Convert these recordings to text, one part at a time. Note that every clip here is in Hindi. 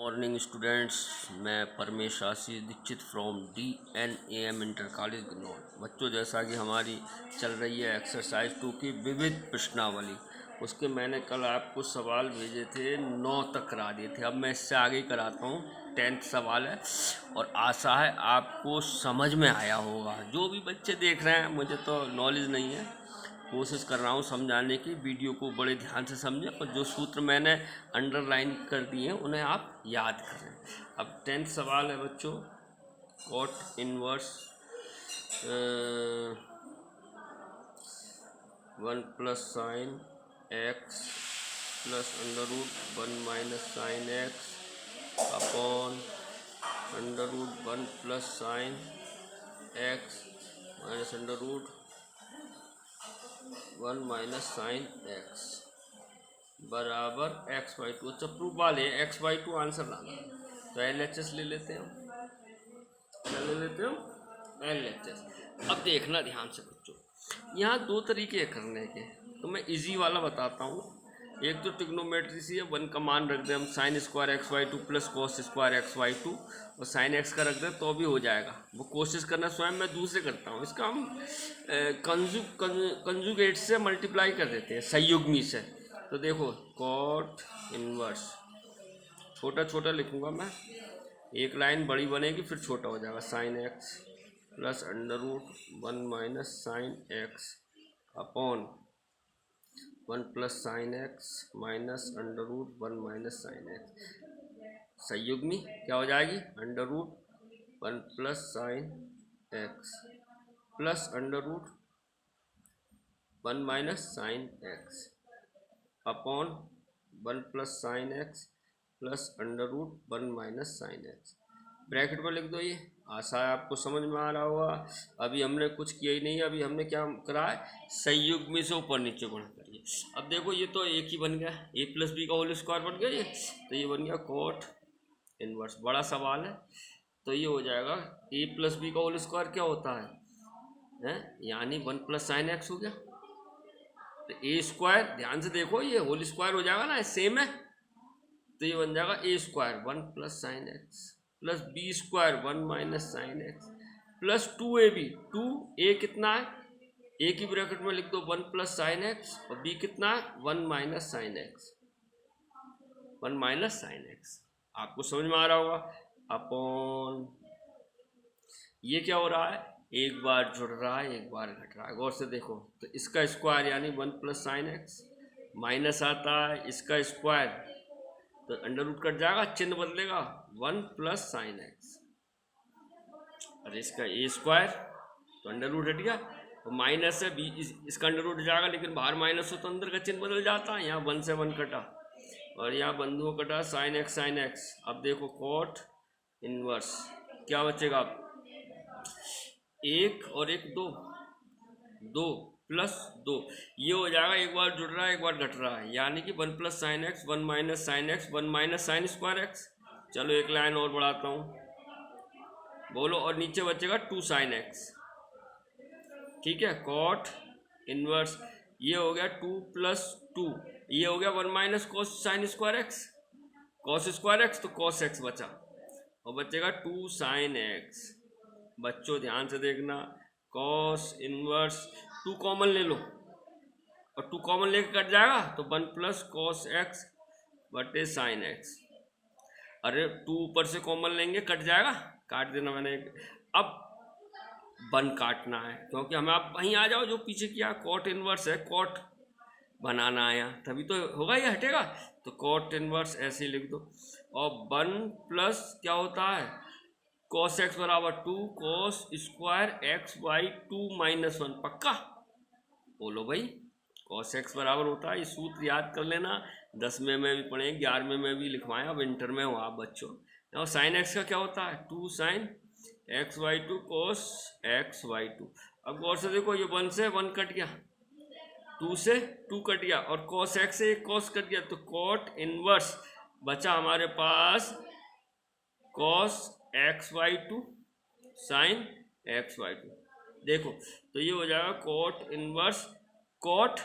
मॉर्निंग स्टूडेंट्स, मैं Paramesh Ashish Dixit from DNAM inter college Gannaur. बच्चों, जैसा कि हमारी चल रही है एक्सरसाइज 2 की विविध प्रश्नावली, उसके मैंने कल आपको सवाल भेजे थे, 9 तक करा दिए थे। अब मैं इससे आगे ही कराता हूँ। 10th सवाल है और आशा है आपको समझ में आया होगा। जो भी बच्चे देख रहे हैं, मुझे तो नॉलेज नहीं है, कोशिश कर रहा हूँ समझाने की। वीडियो को बड़े ध्यान से समझें और जो सूत्र मैंने अंडरलाइन कर दिए हैं उन्हें आप याद करें। अब 10th सवाल है बच्चों, cot inverse 1 plus sine x plus under root 1 minus sine x upon under root 1 plus sine x minus under root 1 minus sine x बराबर x/2। अच्छा, प्रूफ वाले x/2 आंसर लाना। तो LHS ले लेते हैं। क्या ले लेते हो? LHS। अब देखना ध्यान से बच्चों, यहाँ 2 तरीके करने के, तो मैं इजी वाला बताता हूँ। एक तो ट्रिग्नोमेट्री से 1 का मान रख दें हम, sine square x/2 plus cos square x/2 और साइन x का रख दें तो भी हो जाएगा। वो कोशिश करना स्वयं, मैं दूसरे करता हूँ। इसका हम कंजुगेट से मल्टीप्लाई कर देते हैं, संयुग्मी से। तो देखो, कॉट इनवर्स छोटा छोटा लिखूँगा मैं, एक लाइन बड़ी बनेगी फिर छोटा हो जाएगा। Sine x plus under root 1 minus sine x upon 1 plus sine x minus under root 1 minus sine x. संयुग्मी क्या हो जाएगी? Under root 1 plus sine x plus under root 1 minus sine x upon 1 plus sine x plus under root 1 minus sine x. Bracket में लिख दो। ये आशा है आपको समझ में आ रहा होगा। अभी हमने कुछ किया ही नहीं, अभी हमने क्या करा है, संयुग्मी से ऊपर नीचे गुणा करिए। अब देखो, ये तो एक ही बन गया, a प्लस बी का होल स्क्वायर बन गया ये, तो ये बन गया कॉट इनवर्स। बड़ा सवाल है तो ये हो जाएगा a प्लस बी का होल स्क्वायर क्या होता है, यानी 1 प्लस साइन एक्स हो गया। तो ए स्क्वायर, ध्यान से देखो, ये होल स्क्वायर हो जाएगा ना, सेम है, तो ये बन जाएगा a square 1 plus sine x plus b square 1 minus sine x plus 2ab। 2a कितना है, ए की ब्रैकेट में लिख दो 1 प्लस साइन एक्स और बी कितना है 1 minus sine x, 1 minus sine x. आपको समझ में आ रहा होगा। अपॉन ये क्या हो रहा है, एक बार जुड़ रहा है एक बार घट रहा है। गौर से देखो, तो इसका स्क्वायर यानी 1 प्लस साइन एक्स माइनस आता है इसका स्क्वायर, तो अंडर रूट कट जाएगा, चिन्ह बदलेगा 1 प्लस साइन एक्स, और इसका ए स्क्वायर तो अंडर रूट हट गया, तो माइनस है बी, इसका अंडर रूट जाएगा, लेकिन बाहर माइनस हो तो अंदर का चिन्ह बदल जाता है। यहाँ 1 से 1 कटा और यहाँ बंधुओं कटा, साइन एक्स साइन एक्स। अब देखो कॉट इनवर्स क्या बचेगा, अब 1 और 1 2, 2 प्लस 2, ये हो जाएगा, एक बार जुड़ रहा है एक बार घट रहा है, यानी कि 1 plus sine x 1 minus sine x 1 minus sign square x. चलो एक लाइन और बढ़ाता हूँ, बोलो, और नीचे बचेगा 2 साइन एक्स। ठीक है, कॉट इनवर्स ये हो गया 2 प्लस 2, ये हो गया 1 minus cos sine square x, cos square x, तो कॉस एक्स बचा और बचेगा 2 साइन एक्स। बच्चों ध्यान से देखना, कॉस इनवर्स 2 कॉमन ले लो और 2 कॉमन लेके कट जाएगा, तो 1 प्लस कॉस एक्स बटे साइन एक्स। अरे 2 ऊपर से कॉमन लेंगे, कट जाएगा, काट देना मैंने। अब 1 काटना है, क्योंकि हमें आप वहीं आ जाओ जो पीछे किया, कॉट इनवर्स है, कॉट बनाना है यहाँ, तभी तो होगा, ये हटेगा। तो कॉट इनवर्स ऐसे ही लिख दो, और 1 प्लस क्या होता है, कॉस एक्स बराबर 2 cos square x by 2 minus 1। पक्का बोलो भाई, कॉस एक्स बराबर होता है, ये सूत्र याद कर लेना, 10वें में भी पढ़े, 11वें में भी लिखवाएं, अब इंटर में हो आप बच्चों। और साइन एक्स का क्या होता है, 2 sine x by 2 cos x by 2। अब गौर से देखो, ये 1 से 1 कट गया, 2 से 2 कट गया, और कॉस एक्स से एक कॉस कट गया, तो कॉट इनवर्स बचा हमारे पास cos x by 2 sine x by 2। देखो, तो ये हो जाएगा cot inverse cot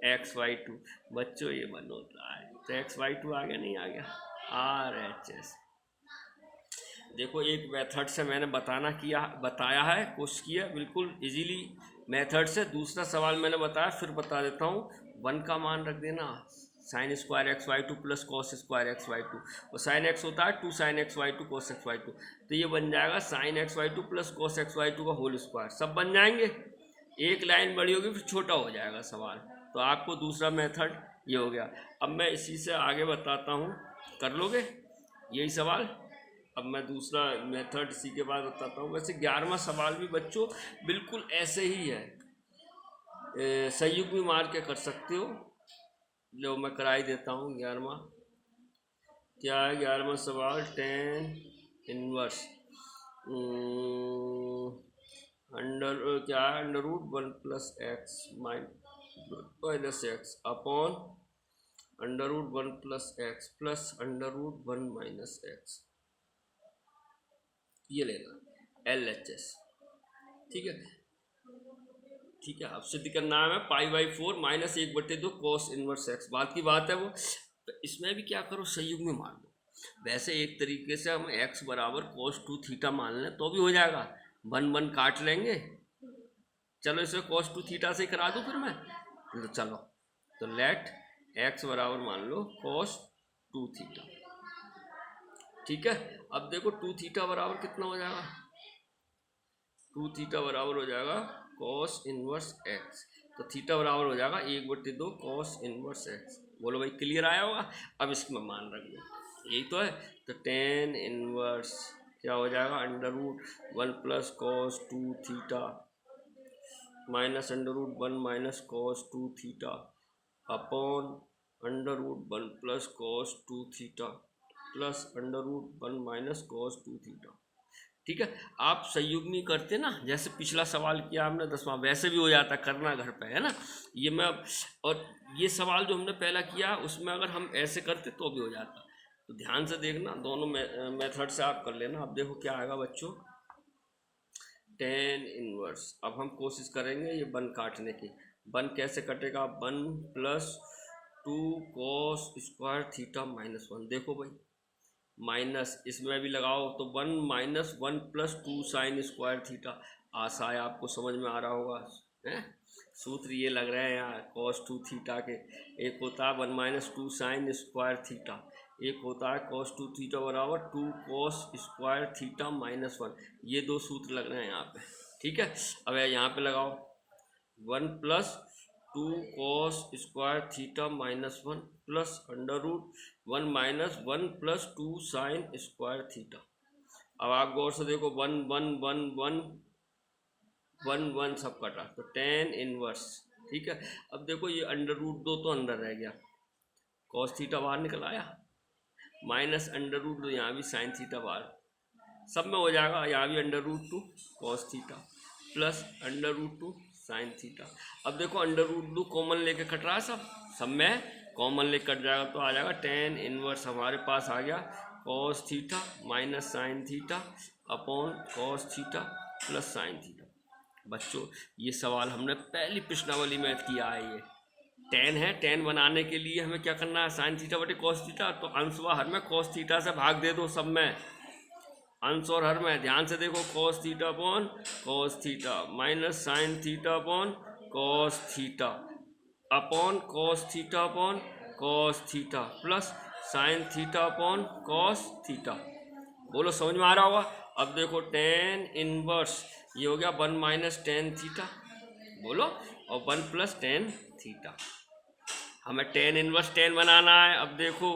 x by 2। बच्चों ये बन होता है, तो एक्स बाई 2 आ गया, नहीं आ गया, RHS। देखो एक मेथड से मैंने बताया है, कोशिश किया बिल्कुल इजीली मेथड से। दूसरा सवाल मैंने बताया, फिर बता देता हूँ। 1 का मान रख देना, sine square x by two plus cos square x by two, और साइन एक्स होता है 2 sine x by two cos x by two, तो ये बन जाएगा sine x by two plus cos x by two का होल स्क्वायर। सब बन जाएंगे, एक लाइन बड़ी होगी फिर छोटा हो जाएगा सवाल। तो आपको दूसरा मेथड ये हो गया। अब मैं इसी से आगे बताता हूँ, कर लोगे यही सवाल। अब मैं दूसरा मेथड इसी के बाद बताता हूँ। वैसे 11वां सवाल भी बच्चों बिल्कुल ऐसे ही है, संयुक्त भी मार के कर सकते हो, जो मैं करा ही देता हूँ। 11वां क्या है? 11वां सवाल tan इनवर्स अंडर क्या है? Under root 1 plus x minus x upon under root 1 plus x plus under root 1 minus x, ये लेना LHS। ठीक है, ठीक है। अब सिद्ध करना है π/4 माइनस 1/2 कॉस इनवर्स एक्स। बात की बात है वो। तो इसमें भी क्या करो, संयुग्म में मान लो। वैसे एक तरीके से हम x बराबर cos 2 थीटा मान लें तो भी हो जाएगा, 1 काट लेंगे। चलो इसे cos 2 थीटा से करा दूँ फिर मैं, तो चलो, तो लेट x बराबर मान लो cos 2 थीटा। ठीक है, अब देखो 2 थीटा बराबर कितना हो जाएगा? 2 थीटा बराबर हो जाएगा cos इनवर्स x, तो थीटा बराबर हो जाएगा 1/2 cos इनवर्स x। बोलो भाई क्लियर आया होगा? अब इसमें मान रख दो, यही तो है। तो tan इनवर्स क्या हो जाएगा? Under root 1 plus cos 2 theta minus under root 1 minus cos 2 theta upon under root 1 plus cos 2 theta plus under root 1 minus cos 2 theta. ठीक है, आप संयुग्मी करते ना, जैसे पिछला सवाल किया हमने 10वां, वैसे भी हो जाता, करना घर पे है ना। ये मैं, और ये सवाल जो हमने पहला किया उसमें अगर हम ऐसे करते तो भी हो जाता। तो ध्यान से देखना, दोनों मेथड से आप कर लेना। अब देखो क्या आएगा बच्चों, tan इनवर्स। अब हम कोशिश करेंगे ये 1 काटने की। 1 कैसे कटेगा? 1 plus 2 cos square theta minus 1। देखो भाई माइनस इसमें भी लगाओ तो 1 minus 1 plus 2 sine square theta. आशा है आपको समझ में आ रहा होगा, है? सूत्र ये लग रहे हैं यार cos 2 थीटा के। एक होता है 1 माइनस 2 साइन स्क्वायर थीटा, एक होता है cos 2 थीटा बराबर 2 cos स्क्वायर थीटा माइनस 1। ये दो सूत्र लग रहे हैं यहाँ पे। ठीक है, अब यहाँ पे लगाओ 1 plus 2 cos square theta minus 1 plus under root 1 minus 1 plus 2 sine square theta. अब आप गौर से देखो 1 1 1 1 1 1 सब कटा, तो tan इनवर्स। ठीक है, अब देखो ये अंडर रूट 2 तो अंदर रह गया, cos थीटा बाहर निकल आया, माइनस अंडर रूट 2, यहाँ भी साइन थीटा बाहर, सब में हो जाएगा। यहाँ भी under root 2 cos theta plus under root 2 sine theta. अब देखो अंडर रूट 2 कॉमन लेके कट रहा है, सब में कॉमन लेके कट जाएगा, तो आ जाएगा tan इनवर्स हमारे पास आ गया cos theta minus sine theta upon cos theta plus sine theta. बच्चों ये सवाल हमने पहली प्रश्नावली में किया है। ये tan है, tan बनाने के लिए हमें क्या करना है? साइन थीटा बटे cos थीटा, तो अंश व हर में cos थीटा से भाग दे दो, सब में अंश और हर में। ध्यान से देखो cos theta upon cos theta minus sine theta upon cos theta upon cos theta upon cos theta plus sine theta upon cos theta. बोलो समझ में आ रहा होगा? अब देखो tan इनवर्स ये हो गया 1 माइनस tan थीटा, बोलो, और 1 प्लस tan थीटा। हमें tan इनवर्स tan बनाना है। अब देखो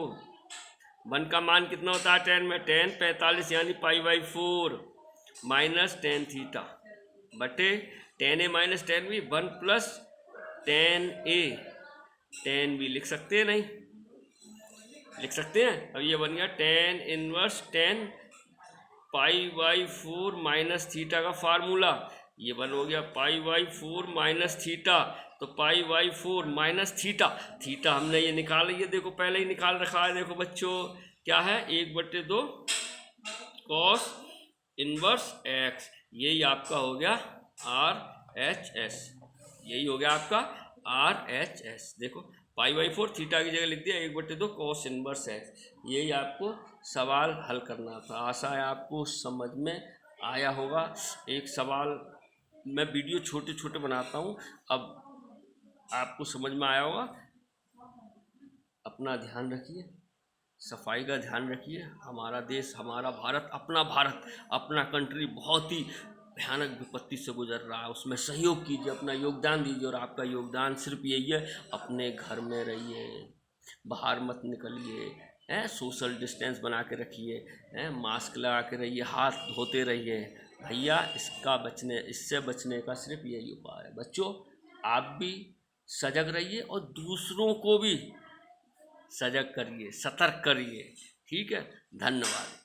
1 का मान कितना होता है tan में? tan 45 यानी π/4 माइनस tan थीटा बटे tan a minus tan b, 1 plus tan a। tan b लिख सकते हैं? नहीं लिख सकते हैं। अब ये बन गया tan inverse tan π/4 minus theta का फार्मूला, ये बन हो गया π/4 माइनस थीटा, तो π/4 माइनस थीटा, थीटा हमने ये निकाला, ये देखो पहले ही निकाल रखा है। देखो बच्चों क्या है? 1/2 cos इनवर्स x, यही आपका हो गया RHS, यही हो गया आपका RHS। देखो π/4 थीटा की जगह लिख दिया 1/2 cos इनवर्स x। यही आपको सवाल हल करना था। आशा है आपको समझ में आया होगा। एक सवाल मैं वीडियो छोटे छोटे बनाता हूँ, अब आपको समझ में आया होगा। अपना ध्यान रखिए, सफाई का ध्यान रखिए। हमारा देश, हमारा भारत, अपना कंट्री बहुत ही भयानक विपत्ति से गुजर रहा है। उसमें सहयोग कीजिए, अपना योगदान दीजिए। और आपका योगदान सिर्फ यही है, अपने घर में रहिए, बाहर मत निकलिए, सोशल डिस्टेंस बना के रखिए, मास्क लगा के रहिए, हाथ धोते रहिए भैया। इससे बचने का सिर्फ यही उपाय है। बच्चों, आप भी सजग रहिए और दूसरों को भी सजग करिए, सतर्क करिए। ठीक है, धन्यवाद।